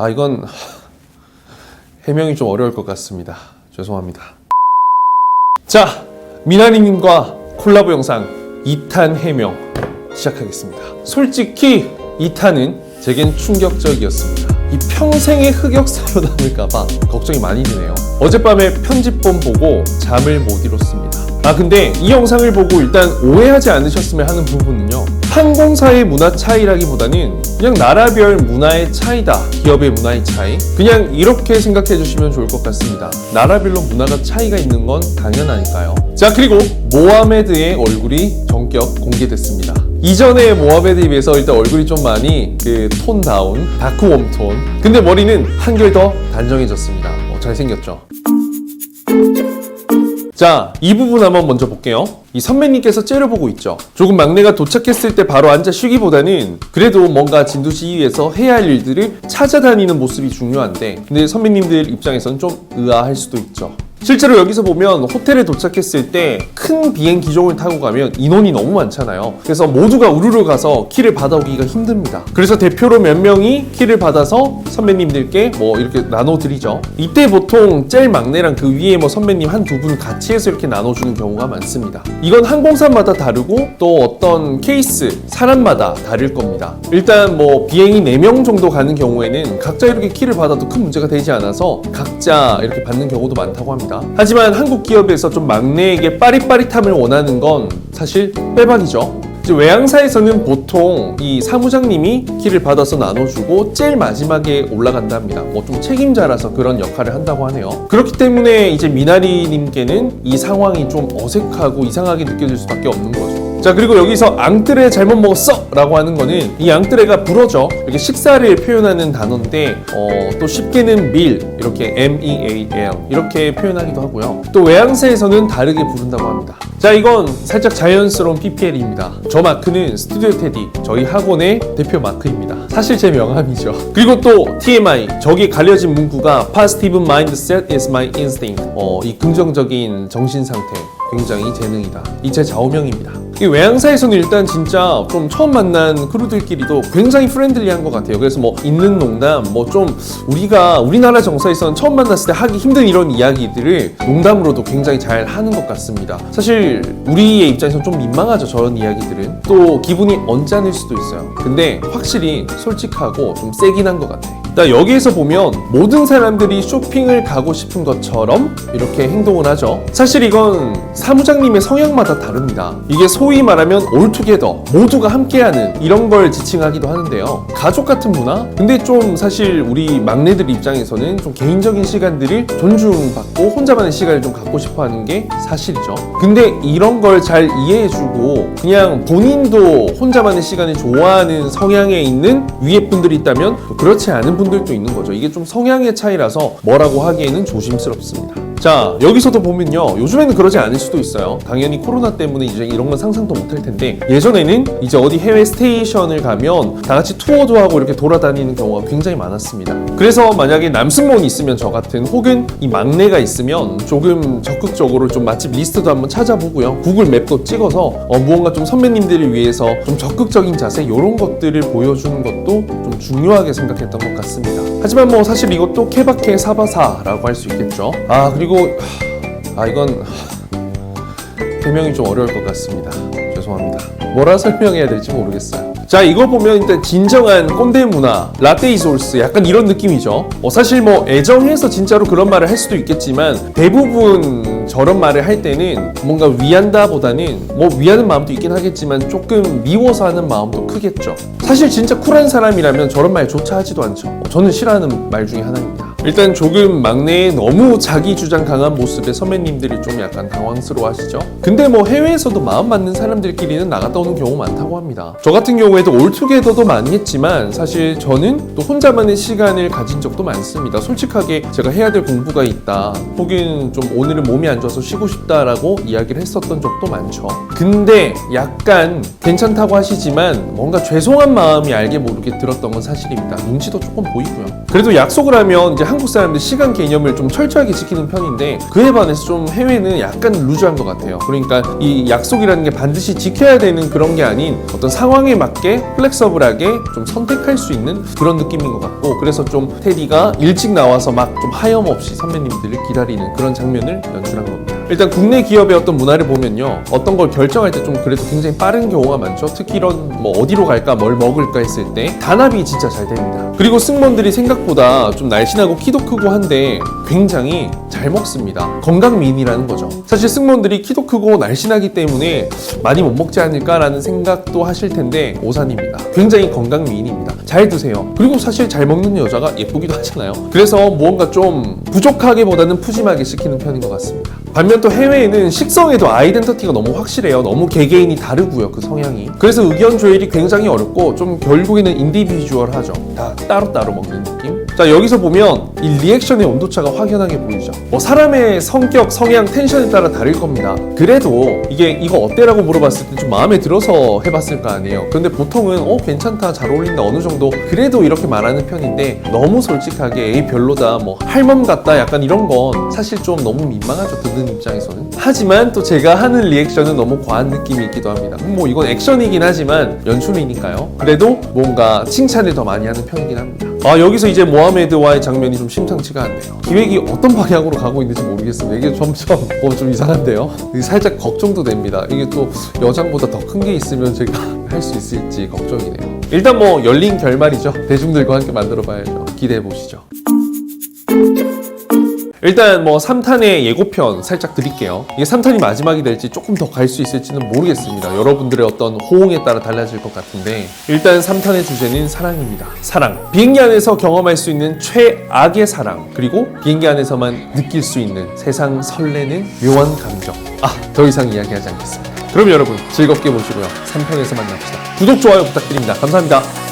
이건 해명이 좀 어려울 것 같습니다. 죄송합니다. 자, 미나리님과 콜라보 영상 2탄 해명 시작하겠습니다. 솔직히 2탄은 제겐 충격적이었습니다. 이 평생의 흑역사로 남을까봐 걱정이 많이 되네요. 어젯밤에 편집본 보고 잠을 못 이뤘습니다. 근데 이 영상을 보고 일단 오해하지 않으셨으면 하는 부분은요, 항공사의 문화 차이라기보다는 그냥 나라별 문화의 차이다, 기업의 문화의 차이, 그냥 이렇게 생각해 주시면 좋을 것 같습니다. 나라별로 문화가 차이가 있는 건 당연하니까요. 자, 그리고 모하메드의 얼굴이 전격 공개됐습니다. 이전의 모하메드에 비해서 일단 얼굴이 좀 많이 톤 다운, 다크 웜톤, 근데 머리는 한결 더 단정해졌습니다. 잘생겼죠? 자, 이 부분 한번 먼저 볼게요. 이 선배님께서 째려보고 있죠. 조금 막내가 도착했을 때 바로 앉아 쉬기보다는 그래도 뭔가 진도시위에서 해야 할 일들을 찾아다니는 모습이 중요한데, 근데 선배님들 입장에서는 좀 의아할 수도 있죠. 실제로 여기서 보면 호텔에 도착했을 때 큰 비행 기종을 타고 가면 인원이 너무 많잖아요. 그래서 모두가 우르르 가서 키를 받아오기가 힘듭니다. 그래서 대표로 몇 명이 키를 받아서 선배님들께 뭐 이렇게 나눠드리죠. 이때 보통 제일 막내랑 그 위에 뭐 선배님 한두 분 같이 해서 이렇게 나눠주는 경우가 많습니다. 이건 항공사마다 다르고 또 어떤 케이스, 사람마다 다를 겁니다. 일단 뭐 비행이 4명 정도 가는 경우에는 각자 이렇게 키를 받아도 큰 문제가 되지 않아서 각자 이렇게 받는 경우도 많다고 합니다. 하지만 한국 기업에서 좀 막내에게 빠릿빠릿함을 원하는 건 사실 빼박이죠. 외항사에서는 보통 이 사무장님이 키를 받아서 나눠주고 제일 마지막에 올라간답니다. 뭐 좀 책임자라서 그런 역할을 한다고 하네요. 그렇기 때문에 이제 미나리님께는 이 상황이 좀 어색하고 이상하게 느껴질 수밖에 없는 거죠. 자, 그리고 여기서 앙뜨레 잘못 먹었어! 라고 하는 거는 이 앙뜨레가 불어죠. 이렇게 식사를 표현하는 단어인데 또 쉽게는 meal, 이렇게 meal 이렇게 표현하기도 하고요. 또 외항사에서는 다르게 부른다고 합니다. 자, 이건 살짝 자연스러운 PPL입니다. 저 마크는 스튜디오 테디, 저희 학원의 대표 마크입니다. 사실 제 명함이죠. 그리고 또 TMI, 저기 가려진 문구가 Positive mindset is my instinct. 이 긍정적인 정신 상태, 굉장히 재능이다. 이 제 좌우명입니다. 이 외항사에서는 일단 진짜 좀 처음 만난 크루들끼리도 굉장히 프렌들리한 것 같아요. 그래서 뭐 있는 농담, 뭐 좀 우리나라 정사에서는 처음 만났을 때 하기 힘든 이런 이야기들을 농담으로도 굉장히 잘 하는 것 같습니다. 사실 우리의 입장에서는 좀 민망하죠, 저런 이야기들은. 또 기분이 언짢을 수도 있어요. 근데 확실히 솔직하고 좀 세긴 한 것 같아. 여기에서 보면 모든 사람들이 쇼핑을 가고 싶은 것처럼 이렇게 행동을 하죠. 사실 이건 사무장님의 성향마다 다릅니다. 이게 소위 말하면 올투게더, 모두가 함께하는 이런 걸 지칭하기도 하는데요. 가족 같은 문화? 근데 좀 사실 우리 막내들 입장에서는 좀 개인적인 시간들을 존중받고 혼자만의 시간을 좀 갖고 싶어 하는 게 사실이죠. 근데 이런 걸 잘 이해해주고 그냥 본인도 혼자만의 시간을 좋아하는 성향에 있는 위에 분들이 있다면 그렇지 않은 분들도 있는 거죠. 이게 좀 성향의 차이라서 뭐라고 하기에는 조심스럽습니다. 자, 여기서도 보면요, 요즘에는 그러지 않을 수도 있어요. 당연히 코로나 때문에 이제 이런 건 상상도 못할 텐데, 예전에는 이제 어디 해외 스테이션을 가면 다 같이 투어도 하고 이렇게 돌아다니는 경우가 굉장히 많았습니다. 그래서 만약에 남승무원이 있으면 저 같은, 혹은 이 막내가 있으면 조금 적극적으로 좀 맛집 리스트도 한번 찾아보고요, 구글 맵도 찍어서 무언가 좀 선배님들을 위해서 좀 적극적인 자세, 이런 것들을 보여주는 것도 좀 중요하게 생각했던 것 같습니다. 하지만 뭐 사실 이것도 케바케 사바사라고 할 수 있겠죠. 그리고 이건 해명이 좀 어려울 것 같습니다. 죄송합니다. 뭐라 설명해야 될지 모르겠어요. 자, 이거 보면 일단 진정한 꼰대 문화, 라떼 이솔스, 약간 이런 느낌이죠. 사실 뭐 애정해서 진짜로 그런 말을 할 수도 있겠지만 대부분 저런 말을 할 때는 뭔가 위한다 보다는 뭐 위하는 마음도 있긴 하겠지만 조금 미워서 하는 마음도 크겠죠. 사실 진짜 쿨한 사람이라면 저런 말조차 하지도 않죠. 저는 싫어하는 말 중에 하나입니다. 일단 조금 막내의 너무 자기 주장 강한 모습에 선배님들이 좀 약간 당황스러워 하시죠. 근데 뭐 해외에서도 마음 맞는 사람들끼리는 나갔다 오는 경우 많다고 합니다. 저 같은 경우에도 올투게더도 많이 했지만 사실 저는 또 혼자만의 시간을 가진 적도 많습니다. 솔직하게 제가 해야 될 공부가 있다, 혹은 좀 오늘은 몸이 안 좋아서 쉬고 싶다라고 이야기를 했었던 적도 많죠. 근데 약간 괜찮다고 하시지만 뭔가 죄송한 마음이 알게 모르게 들었던 건 사실입니다. 눈치도 조금 보이고요. 그래도 약속을 하면 이제 한국 사람들 시간 개념을 좀 철저하게 지키는 편인데 그에 반해서 좀 해외는 약간 루즈한 것 같아요. 그러니까 이 약속이라는 게 반드시 지켜야 되는 그런 게 아닌 어떤 상황에 맞게 플렉서블하게 좀 선택할 수 있는 그런 느낌인 것 같고, 그래서 좀 테디가 일찍 나와서 막 좀 하염없이 선배님들을 기다리는 그런 장면을 연출한 겁니다. 일단 국내 기업의 어떤 문화를 보면요, 어떤 걸 결정할 때 좀 그래도 굉장히 빠른 경우가 많죠. 특히 이런 뭐 어디로 갈까 뭘 먹을까 했을 때 단합이 진짜 잘 됩니다. 그리고 승무원들이 생각보다 좀 날씬하고 키도 크고 한데 굉장히 잘 먹습니다. 건강미인이라는 거죠. 사실 승무원들이 키도 크고 날씬하기 때문에 많이 못 먹지 않을까라는 생각도 하실 텐데 오산입니다. 굉장히 건강미인입니다. 잘 드세요. 그리고 사실 잘 먹는 여자가 예쁘기도 하잖아요. 그래서 무언가 좀 부족하기보다는 푸짐하게 시키는 편인 것 같습니다. 반면 또 해외에는 식성에도 아이덴티티가 너무 확실해요. 너무 개개인이 다르고요, 그 성향이. 그래서 의견 조율이 굉장히 어렵고 좀 결국에는 인디비주얼하죠. 다 따로따로 먹는 느낌. 자, 여기서 보면 이 리액션의 온도차가 확연하게 보이죠. 뭐 사람의 성격, 성향, 텐션에 따라 다를 겁니다. 그래도 이거 어때라고 물어봤을 때 좀 마음에 들어서 해봤을 거 아니에요. 그런데 보통은 괜찮다, 잘 어울린다, 어느 정도 그래도 이렇게 말하는 편인데, 너무 솔직하게 에이 별로다, 뭐 할멈 같다, 약간 이런 건 사실 좀 너무 민망하죠, 듣는 입장에서는. 하지만 또 제가 하는 리액션은 너무 과한 느낌이 있기도 합니다. 뭐 이건 액션이긴 하지만 연출이니까요. 그래도 뭔가 칭찬을 더 많이 하는 편이긴 합니다. 여기서 이제 모하메드와의 장면이 좀 심상치가 않네요. 기획이 어떤 방향으로 가고 있는지 모르겠어요. 이게 점점 좀 이상한데요. 살짝 걱정도 됩니다. 이게 또 여장보다 더 큰 게 있으면 제가 할 수 있을지 걱정이네요. 일단 뭐 열린 결말이죠. 대중들과 함께 만들어 봐야죠. 기대해 보시죠. 일단 뭐 3탄의 예고편 살짝 드릴게요. 이게 3탄이 마지막이 될지 조금 더 갈 수 있을지는 모르겠습니다. 여러분들의 어떤 호응에 따라 달라질 것 같은데, 일단 3탄의 주제는 사랑입니다. 사랑. 비행기 안에서 경험할 수 있는 최악의 사랑, 그리고 비행기 안에서만 느낄 수 있는 세상 설레는 묘한 감정. 더 이상 이야기하지 않겠습니다. 그럼 여러분 즐겁게 보시고요. 3편에서 만납시다. 구독, 좋아요 부탁드립니다. 감사합니다.